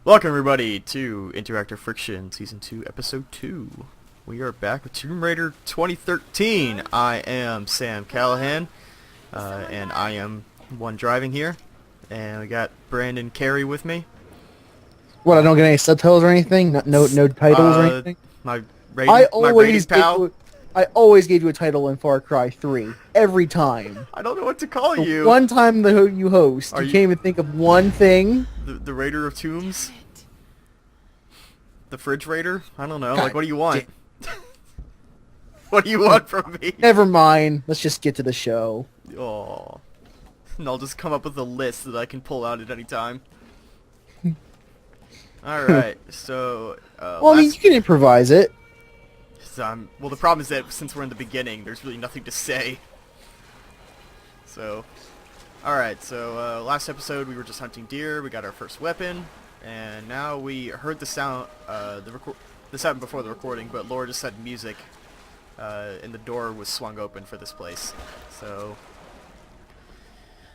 Welcome everybody to Interactive Friction Season 2 Episode 2. We are back with Tomb Raider 2013. I am Sam Callahan, and I am one driving here. And we got Brandon Carey with me. What, I don't get any subtitles or anything? No titles or anything? My rating pal. I always gave you a title in Far Cry 3. Every time. I don't know what to call The you. one time you host, you can't even think of one thing. The Raider of Tombs? The Fridge Raider? I don't know. God Like, what do you want? What do you want from me? Never mind. Let's just get to the show. Oh. And I'll just come up with a list that I can pull out at any time. Alright, so... well, I mean, you can improvise it. Well, the problem is that since we're in the beginning, there's really nothing to say. So... Alright, so last episode we were just hunting deer, we got our first weapon, and now we heard the sound, this happened before the recording, but Laura just said music, and the door was swung open for this place. So...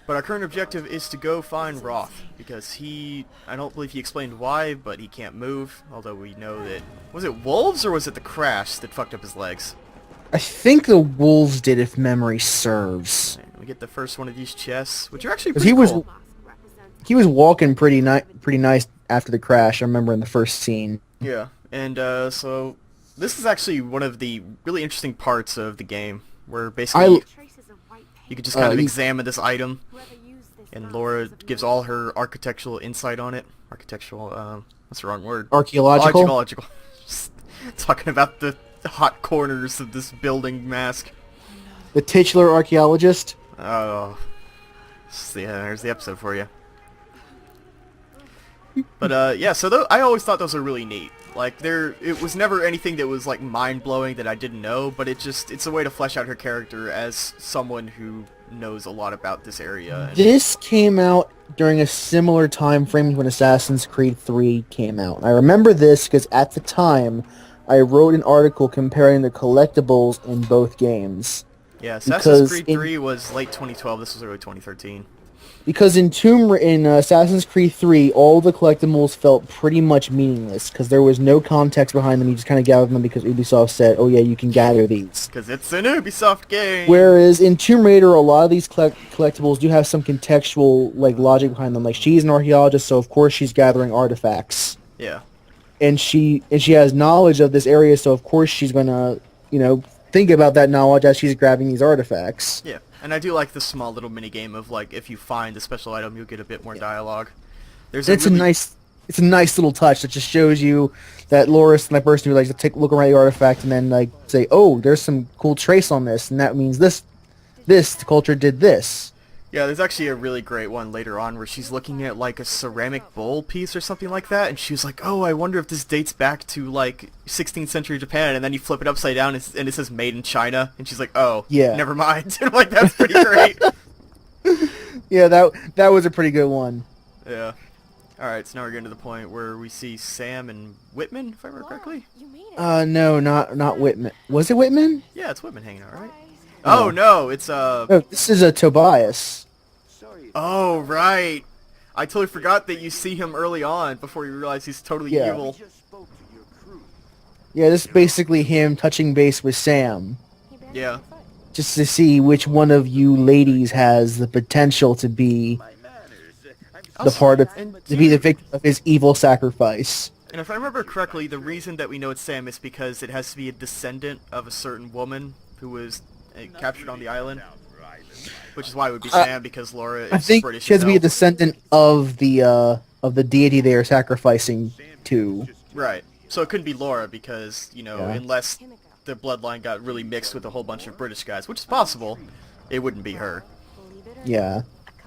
But our current objective is to go find Roth, because I don't believe he explained why, but he can't move, although we know that... Was it wolves, or was it the crash that fucked up his legs? I think the wolves did, if memory serves. And we get the first one of these chests, which are actually pretty cool. He was walking pretty nice after the crash, I remember in the first scene. Yeah, and so this is actually one of the really interesting parts of the game, where basically you can just kind of examine this item, and Laura gives all her architectural insight on it. Architectural, what's the wrong word? Archaeological? Archaeological. Just talking about the hot corners of this building mask. The titular archaeologist? Oh. Yeah, there's the episode for you. But, yeah, so I always thought those were really neat. Like, it was never anything that was, like, mind-blowing that I didn't know, but it's a way to flesh out her character as someone who knows a lot about this area. This came out during a similar time frame when Assassin's Creed 3 came out. I remember this because at the time, I wrote an article comparing the collectibles in both games. Yeah, Assassin's Creed 3 was late 2012, this was early 2013. Because in Assassin's Creed 3, all the collectibles felt pretty much meaningless, because there was no context behind them, you just kind of gathered them because Ubisoft said, oh yeah, you can gather these. Because it's an Ubisoft game! Whereas in Tomb Raider, a lot of these collectibles do have some contextual logic behind them. Like, she's an archaeologist, so of course she's gathering artifacts. Yeah. And she has knowledge of this area, so of course she's going to, think about that knowledge as she's grabbing these artifacts. Yeah. And I do like the small little mini game of, like, if you find a special item, you'll get a bit more dialogue. It's a nice little touch that just shows you that Loris and that person who likes to take a look around the artifact and then like say, oh, there's some cool trace on this, and that means this culture did this. Yeah, there's actually a really great one later on where she's looking at like a ceramic bowl piece or something like that, and she was like, oh, I wonder if this dates back to like 16th century Japan, and then you flip it upside down and it says made in China, and she's like, oh, yeah, never mind. And I'm like, that's pretty great. Yeah, that was a pretty good one. Yeah. Alright, so now we're getting to the point where we see Sam and Whitman, if I remember correctly. No, not Whitman. Was it Whitman? Yeah, it's Whitman hanging out, right? Oh, no, it's No, this is a Tobias. Oh, right. I totally forgot that you see him early on before you realize he's totally evil. Yeah, this is basically him touching base with Sam. Yeah. Just to see which one of you ladies has the potential to be the victim of his evil sacrifice. And if I remember correctly, the reason that we know it's Sam is because it has to be a descendant of a certain woman who was captured on the island, which is why it would be Sam, because Laura is I think British. She has to be a descendant of the deity they are sacrificing to. Right. So it couldn't be Laura because, unless the bloodline got really mixed with a whole bunch of British guys, which is possible, it wouldn't be her. Yeah.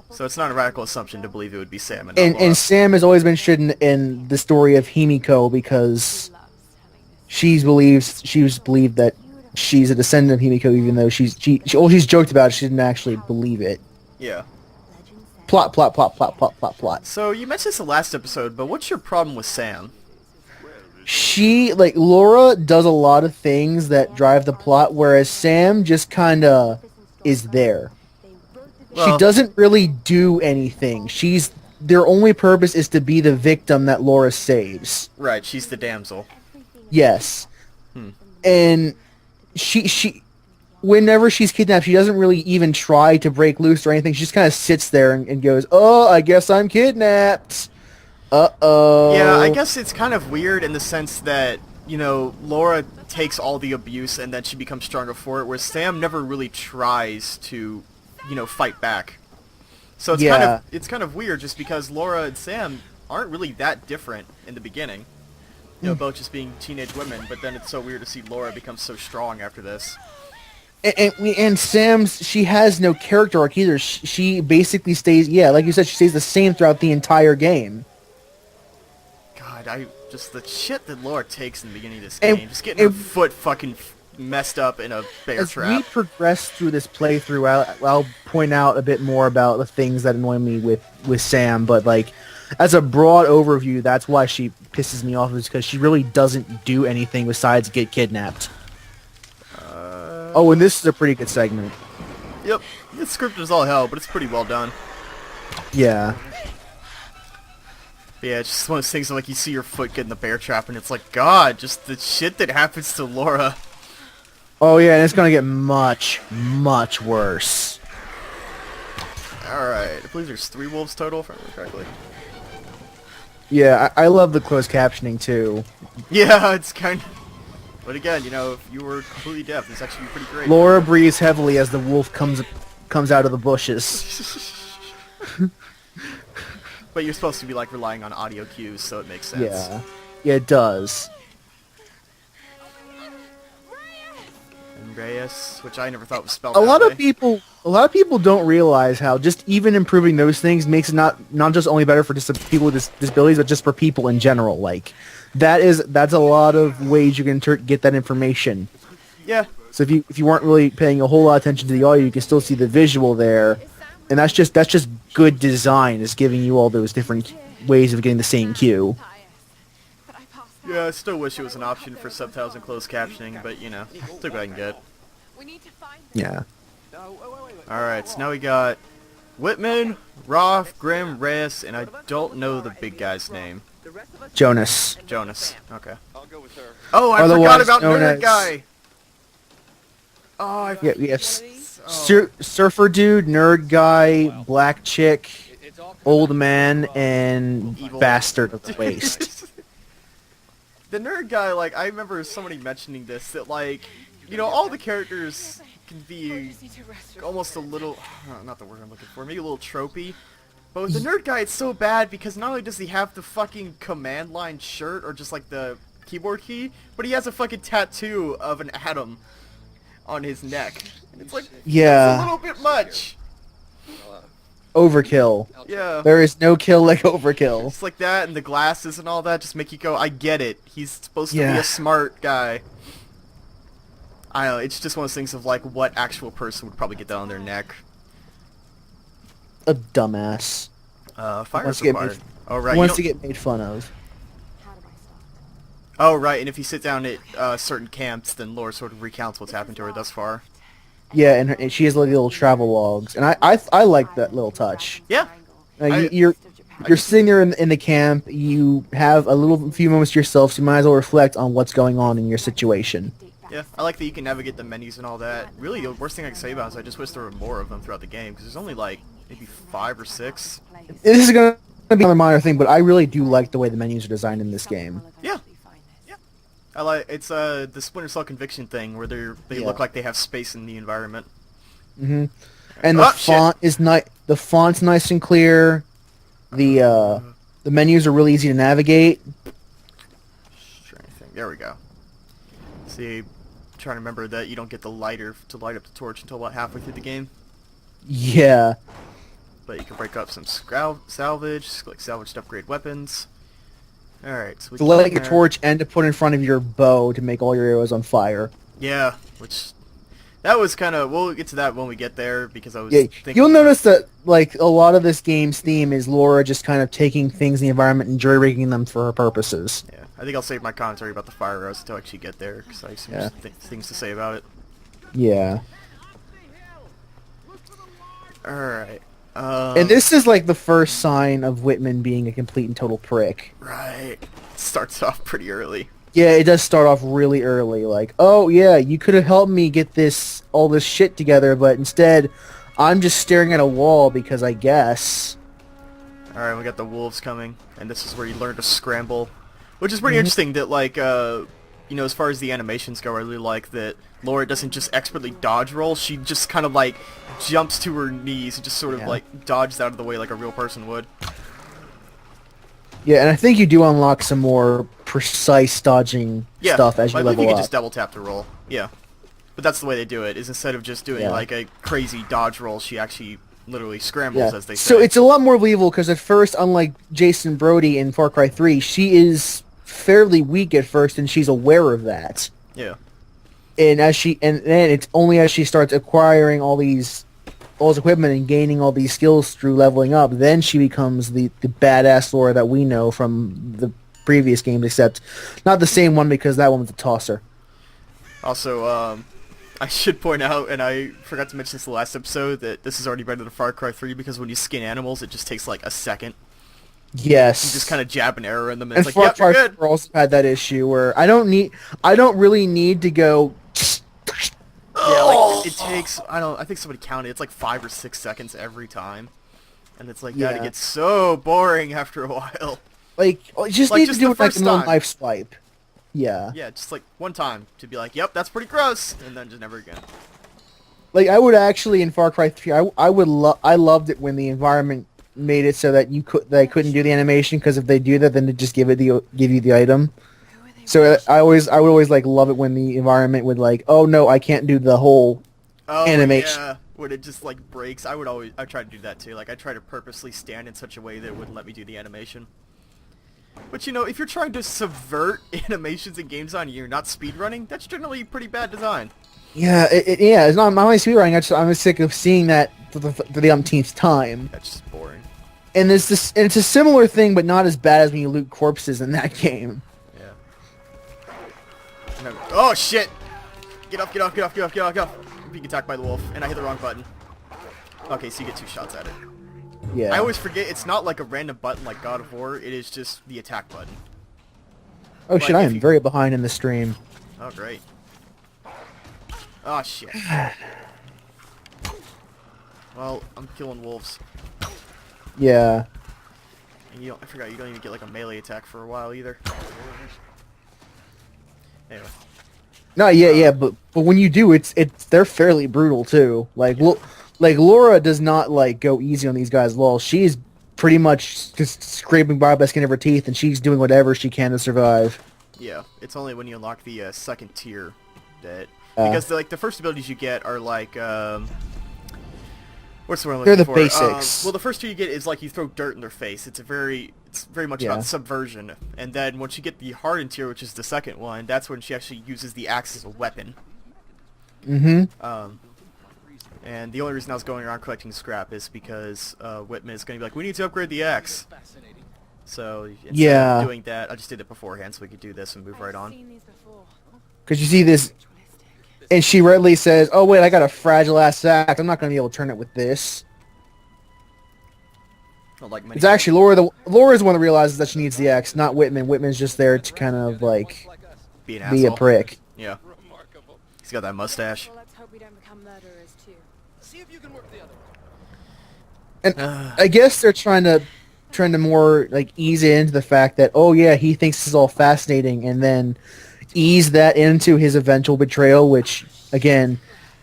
So it's not a radical assumption to believe it would be Sam and not Laura. And Sam has always been interested in the story of Himiko because she's believed that she's a descendant of Himiko, even though she's joked about it, she didn't actually believe it. Yeah. Plot. So you mentioned this in the last episode, but what's your problem with Sam? Laura does a lot of things that drive the plot, whereas Sam just kinda is there. Well, she doesn't really do anything. She's their only purpose is to be the victim that Laura saves. Right, she's the damsel. Yes. Hmm. And she whenever she's kidnapped, she doesn't really even try to break loose or anything. She just kind of sits there and goes, "Oh, I guess I'm kidnapped. Uh-oh." Yeah, I guess it's kind of weird in the sense that, you know, Laura takes all the abuse and then she becomes stronger for it, whereas Sam never really tries to, you know, fight back. So it's kind of weird just because Laura and Sam aren't really that different in the beginning. You know, both just being teenage women, but then it's so weird to see Laura become so strong after this. And Sam's, she has no character arc either. She basically stays, like you said, she stays the same throughout the entire game. God, just the shit that Laura takes in the beginning of this And- game, just getting her foot fucking messed up in a bear As we trap. progress through this playthrough, I'll point out a bit more about the things that annoy me with Sam, but like, as a broad overview, that's why she pisses me off, is because she really doesn't do anything besides get kidnapped. Oh, and this is a pretty good segment. Yep, the script is all hell, but it's pretty well done. Yeah. But yeah, it's just one of those things like you see your foot get in the bear trap, and it's like, God, just the shit that happens to Laura. Oh yeah, and it's gonna get much, much worse. Alright, I believe there's 3 wolves total, if I remember correctly. Yeah, I love the closed captioning too. Yeah, it's kind of... But again, you know, if you were completely deaf, it's actually pretty great. Laura breathes heavily as the wolf comes out of the bushes. But you're supposed to be, like, relying on audio cues, so it makes sense. Yeah, it does. And Reyes, which I never thought was spelled A that lot way. a lot of people don't realize how just even improving those things makes it not just only better for people with disabilities, but just for people in general. Like, that's a lot of ways you can get that information. Yeah. So if you weren't really paying a whole lot of attention to the audio, you can still see the visual there, and that's just good design. Is giving you all those different ways of getting the same cue. Yeah, I still wish it was an option for subtitles and closed captioning, but, you know, took what I can get. Yeah. Alright, so now we got Whitman, Roth, Grimm, Reyes, and I don't know the big guy's name. Jonas. Jonas. Okay. Oh, I Otherwise forgot about known Nerd as- Guy! Oh, I... Yeah, we have surfer dude, nerd guy, black chick, old man, and Evil. bastard of the waste. The Nerd Guy, like, I remember somebody mentioning this, that, like, you know, all the characters can be almost a little... not the word I'm looking for, maybe a little tropey. But with the Nerd Guy, it's so bad because not only does he have the fucking command line shirt, or just, like, the keyboard key, but he has a fucking tattoo of an atom on his neck. And it's like, Yeah. it's a little bit much. Overkill. Yeah. There is no kill like overkill. Just like that, and the glasses and all that just make you go, I get it. He's supposed to be Yeah. a smart guy. I don't know, it's just one of those things of like, what actual person would probably get that on their neck? A dumbass. Fire Wants is to get required. made- Oh, right. Wants to get made fun of. Oh, right, and if you sit down at certain camps, then Laura sort of recounts what's happened to her thus far. Yeah, and she has like little travel logs, and I like that little touch. Yeah. You're sitting there in the camp. You have a few moments to yourself, so you might as well reflect on what's going on in your situation. Yeah, I like that you can navigate the menus and all that. Really, the worst thing I can say about it is I just wish there were more of them throughout the game, because there's only like, maybe 5 or 6. This is going to be another minor thing, but I really do like the way the menus are designed in this game. Yeah. I like it's the Splinter Cell Conviction thing where they look like they have space in the environment. Mm-hmm. And the font is nice. The font's nice and clear. The menus are really easy to navigate. There we go. See, trying to remember that you don't get the lighter to light up the torch until about halfway through the game. Yeah. But you can break up some salvage, like salvaged upgrade weapons. Alright, so we To light your torch and to put in front of your bow to make all your arrows on fire. Yeah, which... That was kind of... We'll get to that when we get there, because I was thinking... You'll notice that, like, a lot of this game's theme is Laura just kind of taking things in the environment and jury-rigging them for her purposes. Yeah, I think I'll save my commentary about the fire arrows until I actually get there, because I have some things to say about it. Yeah. Alright. And this is like the first sign of Whitman being a complete and total prick. Right. Starts off pretty early. Yeah, it does start off really early. Like, oh yeah, you could have helped me get all this shit together, but instead, I'm just staring at a wall because I guess. Alright, we got the wolves coming, and this is where you learn to scramble. Which is pretty interesting that, like, you know, as far as the animations go, I really like that Laura doesn't just expertly dodge roll, she just kind of, like, jumps to her knees and just sort of, like, dodges out of the way like a real person would. Yeah, and I think you do unlock some more precise dodging stuff as you level up. I think you can just double tap to roll. Yeah. But that's the way they do it, is instead of just doing, like, a crazy dodge roll, she actually literally scrambles, as they say. So it's a lot more believable, because at first, unlike Jason Brody in Far Cry 3, she is fairly weak at first, and she's aware of that. Yeah. And then it's only as she starts acquiring all this equipment and gaining all these skills through leveling up, then she becomes the badass Laura that we know from the previous games, except not the same one, because that one was a tosser. Also, I should point out, and I forgot to mention this in the last episode, that this is already better than Far Cry 3, because when you skin animals, it just takes like a second. Yes. You just kind of jab an arrow in them, and it's like, Far yep, Cry you're good. 4 also had that issue where I don't really need to go. Yeah, like, it takes, I think somebody counted, it's like 5 or 6 seconds every time. And it's like, that, it gets so boring after a while. Like, just need to do it like a little knife swipe. Yeah. Yeah, just like one time to be like, yep, that's pretty gross, and then just never again. Like, I would actually, in Far Cry 3, I loved it when the environment made it so that they couldn't do the animation, because if they do that, then they just give you the item. So I would always like love it when the environment would like, oh no, I can't do the whole animation. Yeah, when it just like breaks. I try to do that too. Like, I try to purposely stand in such a way that it wouldn't let me do the animation. But you know, if you're trying to subvert animations in games on you're not speedrunning, that's generally pretty bad design. Yeah, it's not my speedrunning. I'm sick of seeing that for the umpteenth time. That's just boring. And it's a similar thing, but not as bad as when you loot corpses in that game. No. Oh shit! Get off, get off, get off, get off, get off, get off! I'm being attacked by the wolf, and I hit the wrong button. Okay, so you get 2 shots at it. Yeah. I always forget it's not like a random button like God of War, it is just the attack button. Oh shit, I am very behind in the stream. Oh great. Oh shit. Well, I'm killing wolves. Yeah. And I forgot you don't even get like a melee attack for a while either. Anyway. No, yeah, but when you do, they're fairly brutal too. Like, like Laura does not like go easy on these guys at all. She's pretty much just scraping by the skin of her teeth, and she's doing whatever she can to survive. Yeah, it's only when you unlock the second tier that because the first abilities you get are like what's the word I'm looking for? They're the basics. Well, the first tier you get is like you throw dirt in their face. It's very much about subversion. And then once you get the hardened tier, which is the second one, that's when she actually uses the axe as a weapon. Mm-hmm. And the only reason I was going around collecting scrap is because Whitman is going to be like, we need to upgrade the axe. So instead of doing that, I just did it beforehand so we could do this and move right on. Because you see this, and she readily says, oh wait, I got a fragile ass axe. I'm not going to be able to turn it with this. Like it's actually Laura's the one that realizes that she needs the axe, not Whitman. Whitman's just there to kind of like be a prick. Yeah. He's got that mustache. And I guess they're trying to more like ease it into the fact that, oh yeah, he thinks this is all fascinating, and then ease that into his eventual betrayal, which again,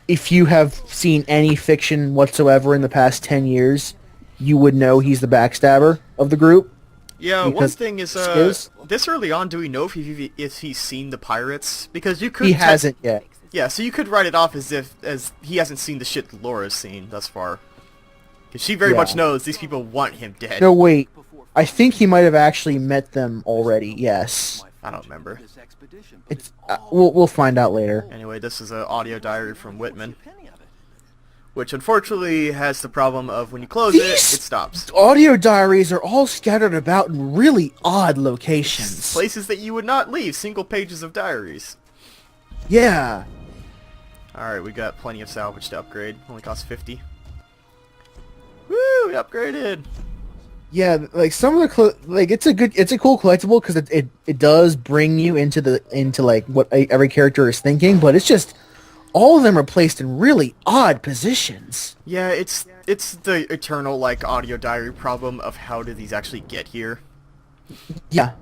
if you have seen any fiction whatsoever in the past 10 years, you would know he's the backstabber of the group. Yeah, one thing is, this early on, do we know if he's seen the pirates? Because you could... He hasn't yet. Yeah, so you could write it off as he hasn't seen the shit that Laura's seen thus far. Because she very much knows these people want him dead. No, wait. I think he might have actually met them already, yes. I don't remember. It's we'll find out later. Anyway, this is an audio diary from Whitman. Which unfortunately has the problem of when you close it stops. Audio diaries are all scattered about in really odd locations. Places that you would not leave single pages of diaries. Yeah. Alright, we got plenty of salvage to upgrade. Only costs 50. Woo! we upgraded. Yeah, like some of the like it's a cool collectible because it does bring you into like what every character is thinking, but it's just all of them are placed in really odd positions. Yeah, it's the eternal like audio diary problem of how do these actually get here. Yeah,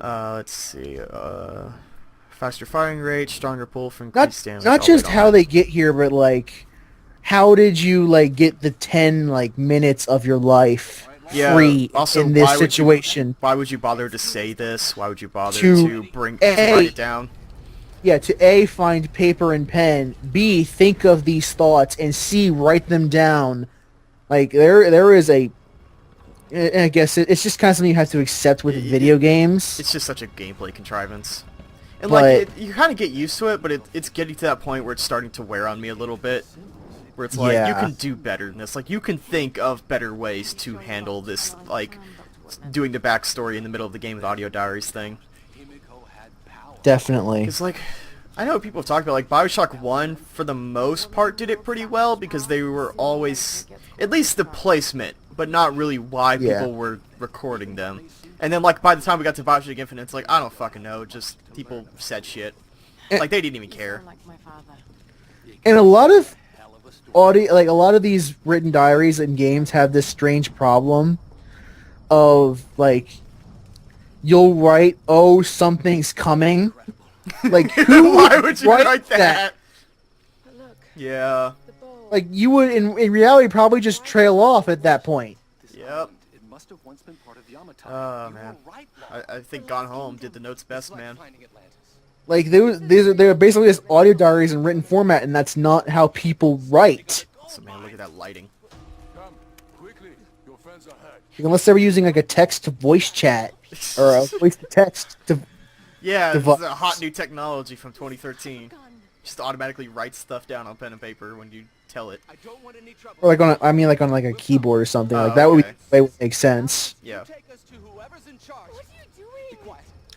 Let's see. Faster firing rate, stronger pull from not increased damage. not I'll just wait on how that. they get here, but like how did you like get the 10 like minutes of your life Yeah, free also, in this why would you- situation? Why would you bother to say this? Why would you bother To to write A, it down? yeah, to A, find paper and pen, B, think of these thoughts, and C, write them down. Like there is a, and I guess it's just kind of something you have to accept with video games. It's just such a gameplay contrivance. And But- like, you kind of get used to it, but it's getting to that point where it's starting to wear on me a little bit. Where it's like, you Yeah. can do better than this. Like, you can think of better ways to handle this, like, doing the backstory in the middle of the game with audio diaries thing. Definitely. Because, like, I know people have talked about, like, Bioshock 1, for the most part, did it pretty well, because they were always, at least the placement, but not really why Yeah. people were recording them. And then, like, by the time we got to Bioshock Infinite, it's like, I don't fucking know, just people said shit. Like, they didn't even care. And a lot of audio, like a lot of these written diaries and games have this strange problem of like you'll write, "Oh, something's coming." Like who Why would you write write that? Yeah. Like you would in reality probably just trail off at that point. Yep. Oh, man. I think Gone Home did the notes best, man. Like they're basically just audio diaries in written format, and that's not how people write. So, man, look at that lighting. Unless they were using like a text to voice chat or a voice to text to Yeah, this device. is a hot new technology from 2013. Just automatically write stuff down on pen and paper when you tell it. or like on like on like a keyboard or something. Oh, Like that would okay. be way would make sense. Yeah.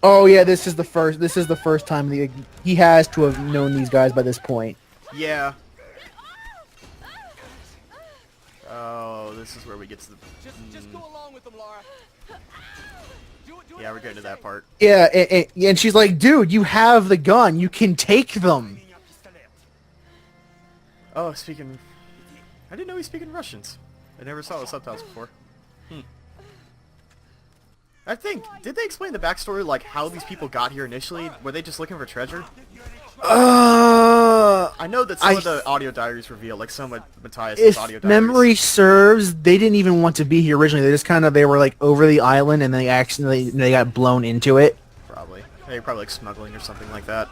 Oh yeah, this is the first time he has to have known these guys by this point. Yeah. Oh, this is where we get to the... Just go along with them, Laura. Yeah, we're getting to that part. Yeah, and she's like, dude, you have the gun. You can take them. Oh, speaking... I didn't know he's speaking Russians. I never saw the subtitles before. I think... Did they explain the backstory, like, how these people got here initially? Were they just looking for treasure? I know that some of the audio diaries reveal, like some of Matthias' audio If diaries. memory serves, they didn't even want to be here originally. They were like over the island, and they accidentally got blown into it. Probably. Hey, probably like smuggling or something like that.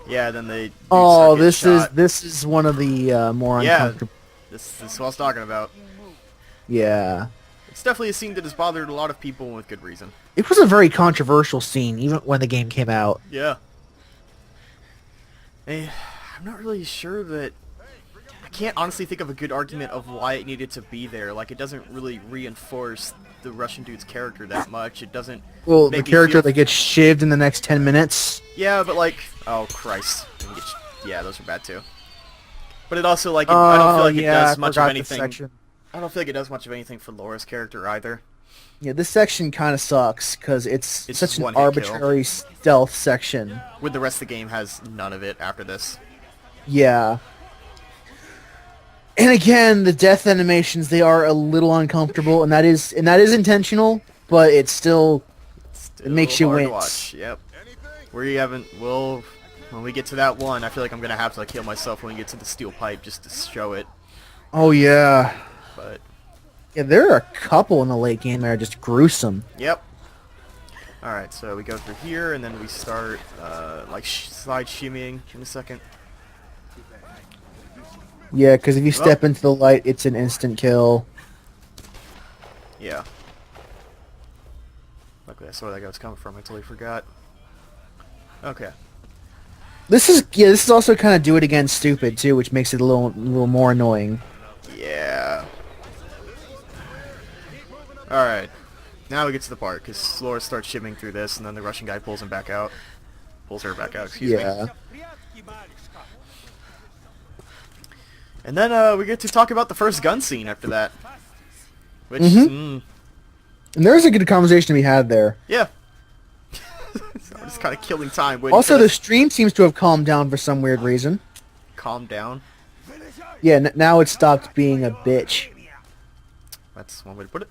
Yeah, then they... Oh, start getting shot. this is one of the more Yeah. uncomfortable. This is what I was talking about. Yeah. It's definitely a scene that has bothered a lot of people with good reason. It was a very controversial scene, even when the game came out. Yeah. I'm not really sure that... I can't honestly think of a good argument of why it needed to be there. Like, it doesn't really reinforce the Russian dude's character that much. It doesn't... Well, make the me character feel- that gets shivved in the next 10 minutes. Yeah, but like... Oh, Christ. Yeah, those are bad too. But it also, like... I don't feel like it does much of anything... I don't feel like it does much of anything for Laura's character either. Yeah, this section kind of sucks because it's It's such just an one-hit arbitrary stealth section. With the rest of the game has none of it after this. Yeah. And again, the death animations, they are a little uncomfortable, and that is intentional, but it's still Still makes you hard to wince. watch. Yep. We haven't... Well, when we get to that one, I feel like I'm going to have to kill myself when we get to the steel pipe just to show it. Oh yeah. But... Yeah, there are a couple in the late game that are just gruesome. Yep. Alright, so we go through here, and then we start, like, slide shimmying in a second. Yeah, because if you step into the light, it's an instant kill. Yeah. Luckily I saw where that guy was coming from, I totally forgot. Okay. This is also kind of do it again stupid too, which makes it a little more annoying. Yeah. Alright. Now we get to the part, because Laura starts shimming through this, and then the Russian guy pulls him back out. Pulls her back out, excuse me. Yeah. And then we get to talk about the first gun scene after that. Which, And there's a good conversation to be had there. yeah. So I'm just kind of killing time. Also, the stream seems to have calmed down for some weird reason. Calm down. Yeah, now it's stopped being a bitch. That's one way to put it.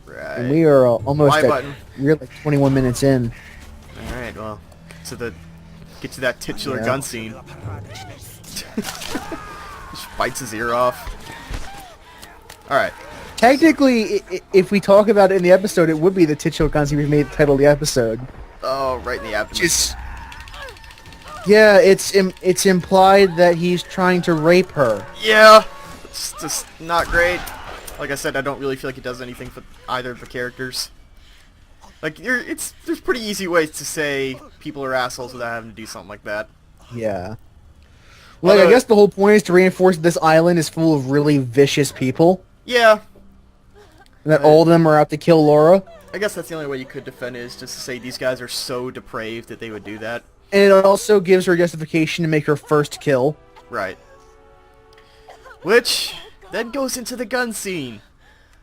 Right. And we are almost Y at button. we're like 21 minutes in. Alright, well, get to that titular Yeah. gun scene. Just bites his ear off. Alright. Technically, if we talk about it in the episode, it would be the titular gun scene we made the title of the episode. Oh, right in the abdomen. Just yeah, it's implied that he's trying to rape her. Yeah, it's just not great. Like I said, I don't really feel like he does anything for either of the characters. Like, there's pretty easy ways to say people are assholes without having to do something like that. Yeah. Like, I guess the whole point is to reinforce that this island is full of really vicious people. Yeah. And that all of them are out to kill Laura. I guess that's the only way you could defend it, is just to say these guys are so depraved that they would do that. And it also gives her justification to make her first kill. Right. Which then goes into the gun scene.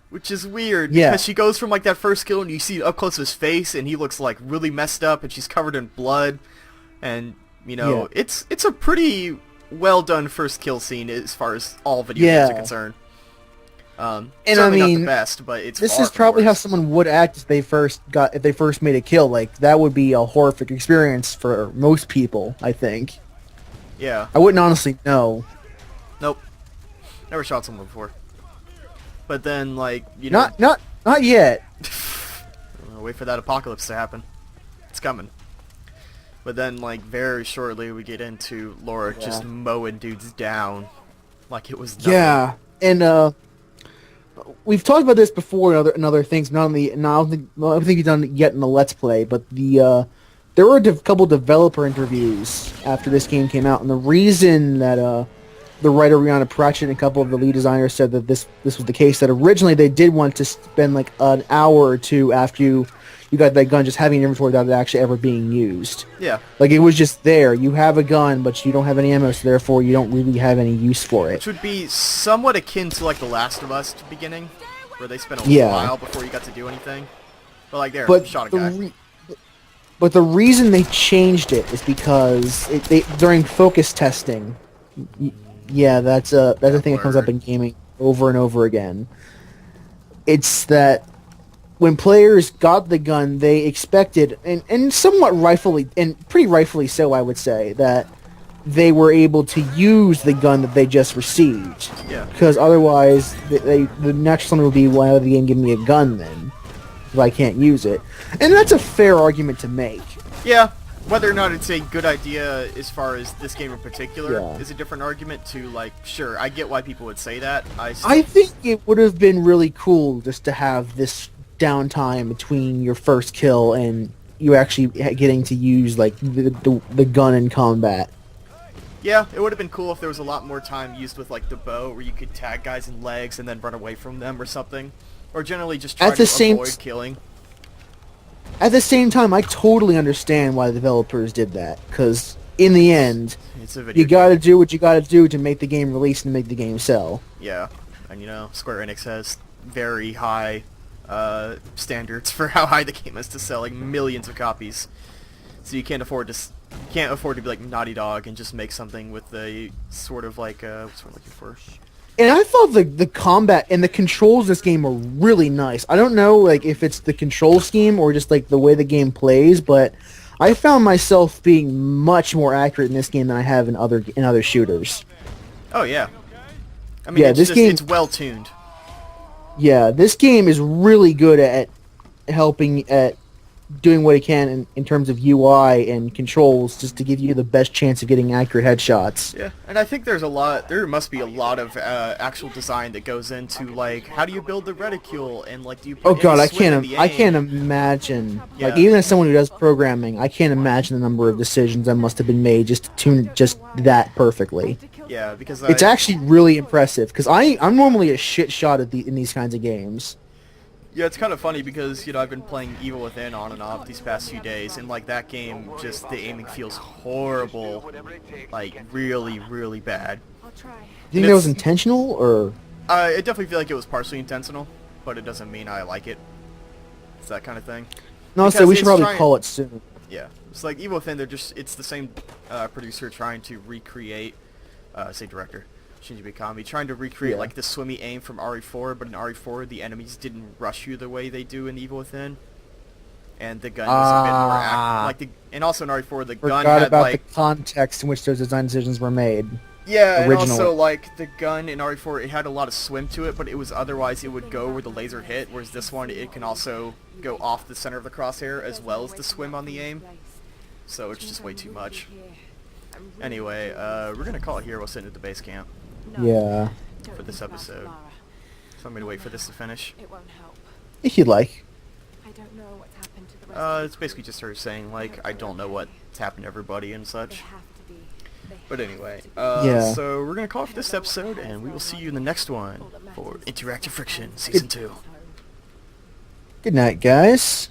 Which is weird, Yeah. because she goes from like that first kill and you see up close his face and he looks like really messed up and she's covered in blood. And, you know, it's a pretty well done first kill scene as far as all video games are concerned. And Certainly I not mean, the best, but it's this far is from probably how worse. someone would act if they first made a kill. Like, that would be a horrific experience for most people, I think. Yeah. I wouldn't honestly know. Nope. Never shot someone before. But then, like, you know... Not yet. Wait for that apocalypse to happen. It's coming. But then, like, very shortly we get into Laura just mowing dudes down. Like it was nothing. Yeah, and we've talked about this before in other things. I don't think we've done it yet in the Let's Play, but there were a couple developer interviews after this game came out, and the reason that the writer Rihanna Pratchett and a couple of the lead designers said that this was the case, that originally they did want to spend like an hour or two after you got that gun just having an inventory without it actually ever being used. Yeah. Like, it was just there. You have a gun, but you don't have any ammo, so therefore you don't really have any use for it. Which would be somewhat akin to like The Last of Us beginning, where they spent a while before you got to do anything. But like there, shot a guy. But the reason they changed it is because during focus testing, that's a thing that comes up in gaming over and over again. It's that when players got the gun, they expected, and somewhat rightfully, and pretty rightfully so, I would say, that they were able to use the gun that they just received. Yeah. Because otherwise, the next one would be, why would the game give me a gun then, if I can't use it? And that's a fair argument to make. Yeah. Whether or not it's a good idea as far as this game in particular is a different argument to, like, sure, I get why people would say that. I think it would have been really cool just to have this downtime between your first kill and you actually getting to use, like, the gun in combat. Yeah, it would have been cool if there was a lot more time used with, like, the bow, where you could tag guys in legs and then run away from them or something. Or generally just try to avoid killing. At the same time, I totally understand why the developers did that, because in the end, you gotta do what you gotta do to make the game release and make the game sell. Yeah, and you know, Square Enix has very high standards for how high the game is to sell, like millions of copies. So you can't afford to be like Naughty Dog and just make something with the sort of like what's what I'm looking for. And I thought the combat and the controls of this game are really nice. I don't know, like, if it's the control scheme or just, like, the way the game plays, but I found myself being much more accurate in this game than I have in other shooters. Oh, yeah. I mean, it's well-tuned. Yeah, this game is really good at helping at doing what it can in terms of UI and controls just to give you the best chance of getting accurate headshots. Yeah, and I think there must be a lot of actual design that goes into, like, how do you build the reticule, and, like, do you put I can't imagine. Yeah. Like, even as someone who does programming, I can't imagine the number of decisions that must have been made just to tune just that perfectly. Yeah, because it's actually really impressive, because I'm normally a shit shot in these kinds of games. Yeah, it's kind of funny because, I've been playing Evil Within on and off these past few days, and, like, that game, just, the aiming feels horrible. Like, really, really bad. I'll try. Do you think that was intentional, or? I definitely feel like it was partially intentional, but it doesn't mean I like it. It's that kind of thing. No, so Because we should it's probably trying- call it soon. Yeah. It's like Evil Within, it's the same producer trying to recreate, director, Shinji Mikami, trying to recreate, Yeah. like, the swimmy aim from RE4, but in RE4, the enemies didn't rush you the way they do in Evil Within. And the gun was a bit more and also in RE4, the gun Forgot had, about like... the context in which those design decisions were made. Yeah, and originally. also, like, the gun in RE4, it had a lot of swim to it, but it was otherwise it would go where the laser hit, whereas this one, it can also go off the center of the crosshair as well as the swim on the aim. So it's just way too much. Anyway, we're gonna call it here. We'll sit at the base camp Yeah. for this episode. So I'm gonna wait for this to finish. It won't help. If you'd like. I don't know what's happened to the rest It's basically just her saying, like, I don't know what's happened to everybody and They such. have to be. But anyway, Yeah. so we're gonna call it for this episode, and we will see you in the next one for Interactive Friction Season 2. Good night, guys.